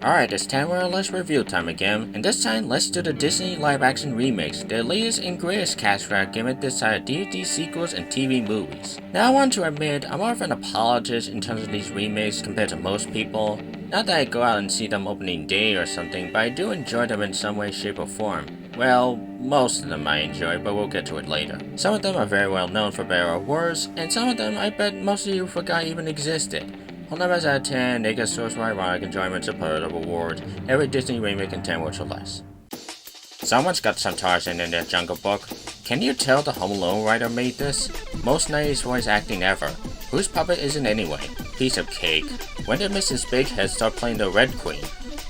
Alright, it's time for our last review time again, and this time let's do the Disney live-action remakes, the latest and greatest cast for our gimmick this side of DVD sequels and TV movies. Now I want to admit, I'm more of an apologist in terms of these remakes compared to most people. Not that I go out and see them opening day or something, but I do enjoy them in some way, shape, or form. Well, most of them I enjoy, but we'll get to it later. Some of them are very well known for better or worse, and some of them I bet most of you forgot even existed. Whole numbers out of 10, they get source for ironic enjoyment, superlative award, every Disney remake in 10 words or less. Someone's got some Tarzan in their Jungle Book. Can you tell the Home Alone writer made this? Most 90s voice acting ever. Whose puppet is it anyway? Piece of cake. When did Mrs. Big Head start playing the Red Queen?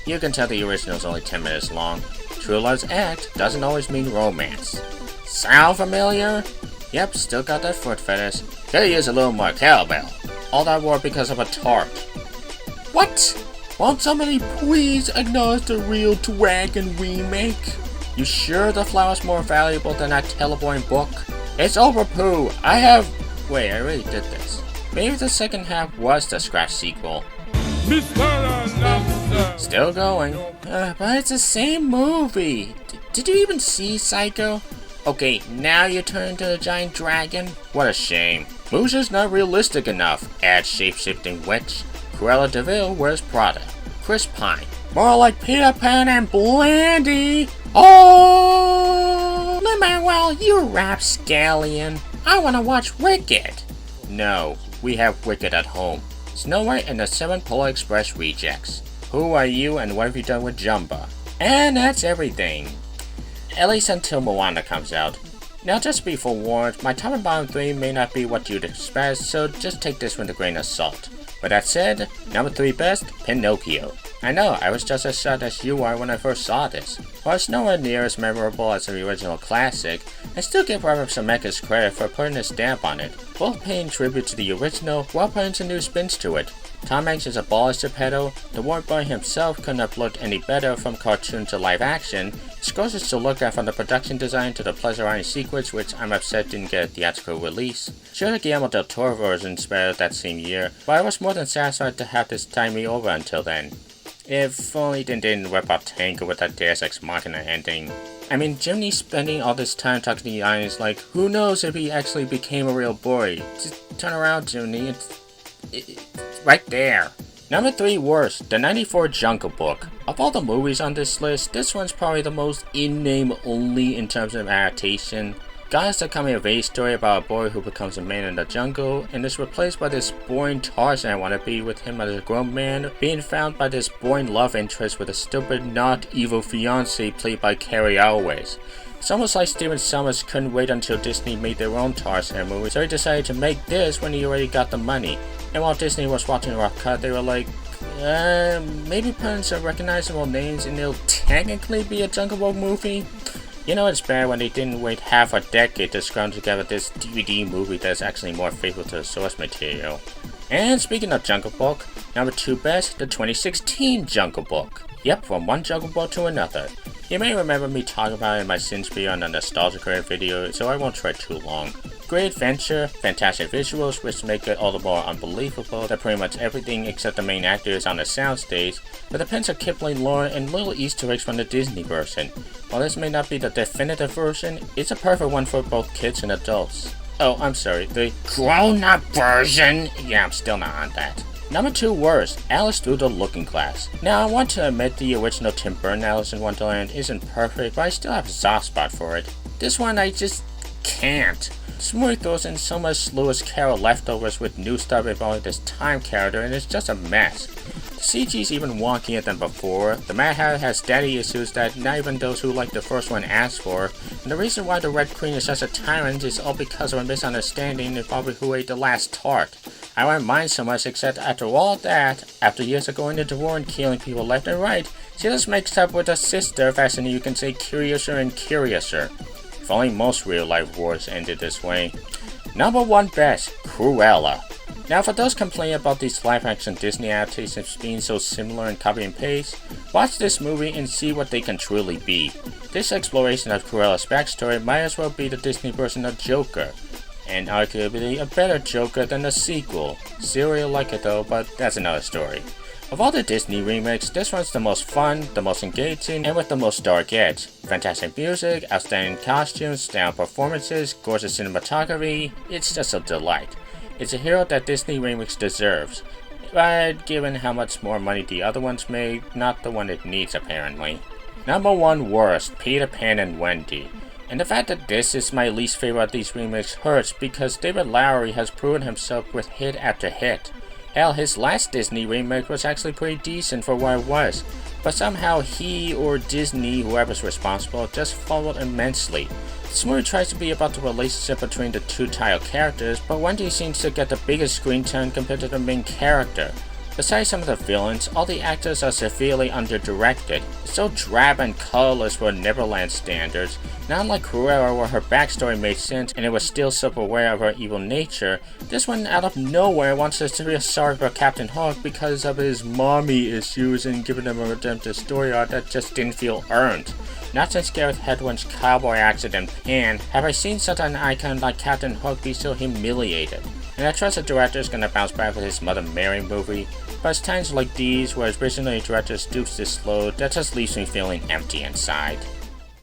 You can tell the original's only 10 minutes long. True Love's act doesn't always mean romance. Sound familiar? Yep, still got that foot fetish. Could use a little more cowbell. All that war because of a tart. What? Won't somebody please acknowledge the real Dragon remake? You sure the flower's more valuable than that Teleborn book? It's over, Pooh. Wait, I already did this. Maybe the second half was the scratch sequel. Still going. But it's the same movie. Did you even see Psycho? Okay, now you turn into a giant dragon? What a shame. Musha's not realistic enough. Add shape-shifting witch. Cruella de Vil wears Prada. Chris Pine. More like Peter Pan and Blandy. Oh, Lin-Manuel, you rapscallion. I want to watch Wicked. No, we have Wicked at home. Snow White and the 7 Polar Express rejects. Who are you and what have you done with Jumba? And that's everything. At least until Moana comes out. Now just be forewarned, my top and bottom 3 may not be what you'd expect, so just take this with a grain of salt. With that said, number 3 best, Pinocchio. I know, I was just as shocked as you are when I first saw this. While it's nowhere near as memorable as the original classic, I still give Robert Zemeckis credit for putting a stamp on it, both paying tribute to the original while putting some new spins to it. Tom Hanks is a baller to pedo, the Warp Boy himself couldn't have looked any better from cartoon to live action, it's gorgeous to look at from the production design to the pleasure-riding sequence, which I'm upset didn't get a theatrical release. Sure, the Guillermo del Toro version spared that same year, but I was more than satisfied to have this tie me over until then. If only they didn't whip out Tango with that Deus Ex Machina ending. I mean, Jimmy spending all this time talking to the audience like, who knows if he actually became a real boy? Just turn around, Jimmy, it's right there. Number 3 worst, the 94 Jungle Book. Of all the movies on this list, this one's probably the most in-name only in terms of adaptation. Got us a coming-of-age story about a boy who becomes a man in the jungle, and is replaced by this boring Tarzan wannabe with him as a grown man, being found by this boring love interest with a stupid, not evil fiance played by Carrie Always. It's almost like Stephen Sommers couldn't wait until Disney made their own Tarzan movie, so he decided to make this when he already got the money. And while Disney was watching Rock Cut, they were like, maybe put in some recognizable names and it'll technically be a Jungle Book movie? You know it's bad when they didn't wait half a decade to scrounge together this DVD movie that's actually more faithful to the source material. And speaking of Jungle Book, number 2 best, the 2016 Jungle Book. Yep, from one Jungle Book to another. You may remember me talking about it in my Sins Beyond the Nostalgia Career video, so I won't try too long. Great adventure, fantastic visuals, which make it all the more unbelievable that pretty much everything except the main actor is on the soundstage, with a pinch of Kipling lore and little Easter eggs from the Disney version. While this may not be the definitive version, it's a perfect one for both kids and adults. Oh, I'm sorry, the grown-up version? Yeah, I'm still not on that. Number 2 worst, Alice Through the Looking Glass. Now, I want to admit the original Tim Burton Alice in Wonderland isn't perfect, but I still have a soft spot for it. This one I just can't. This movie throws in so much Lewis Carroll leftovers with new stuff involving this time character, and it's just a mess. The CG's even wonkier than before, the Mad Hatter has daddy issues that not even those who like the first one asked for, and the reason why the Red Queen is such a tyrant is all because of a misunderstanding involving who ate the last tart. I won't mind so much, except after all that, after years of going into war and killing people left and right, she just makes up with her sister faster than you can say curiouser and curiouser. If only most real-life wars ended this way. Number 1 best, Cruella. Now for those complaining about these live-action Disney adaptations being so similar in copy and paste, watch this movie and see what they can truly be. This exploration of Cruella's backstory might as well be the Disney version of Joker. and arguably a better Joker than the sequel. Serial like it though, but that's another story. Of all the Disney remakes, this one's the most fun, the most engaging, and with the most dark edge. Fantastic music, outstanding costumes, stellar performances, gorgeous cinematography, it's just a delight. It's a hero that Disney remakes deserves, but given how much more money the other ones made, not the one it needs apparently. Number 1 worst, Peter Pan and Wendy. And the fact that this is my least favorite of these remakes hurts because David Lowery has proven himself with hit after hit. Hell, his last Disney remake was actually pretty decent for what it was, but somehow he or Disney, whoever's responsible, just followed immensely. This movie tries to be about the relationship between the two title characters, but Wendy seems to get the biggest screen time compared to the main character. Besides some of the villains, all the actors are severely underdirected. It's so drab and colorless for Neverland standards. Not unlike Cruella, where her backstory made sense and it was still self-aware of her evil nature, this one out of nowhere wants us to feel sorry for Captain Hook because of his mommy issues and giving him a redemptive story arc that just didn't feel earned. Not since Gareth Hedlund's cowboy accident Pan have I seen such an icon like Captain Hook be so humiliated. And I trust the director is gonna bounce back with his Mother Mary movie, but it's times like these where his visionary director stoops this low that just leaves me feeling empty inside.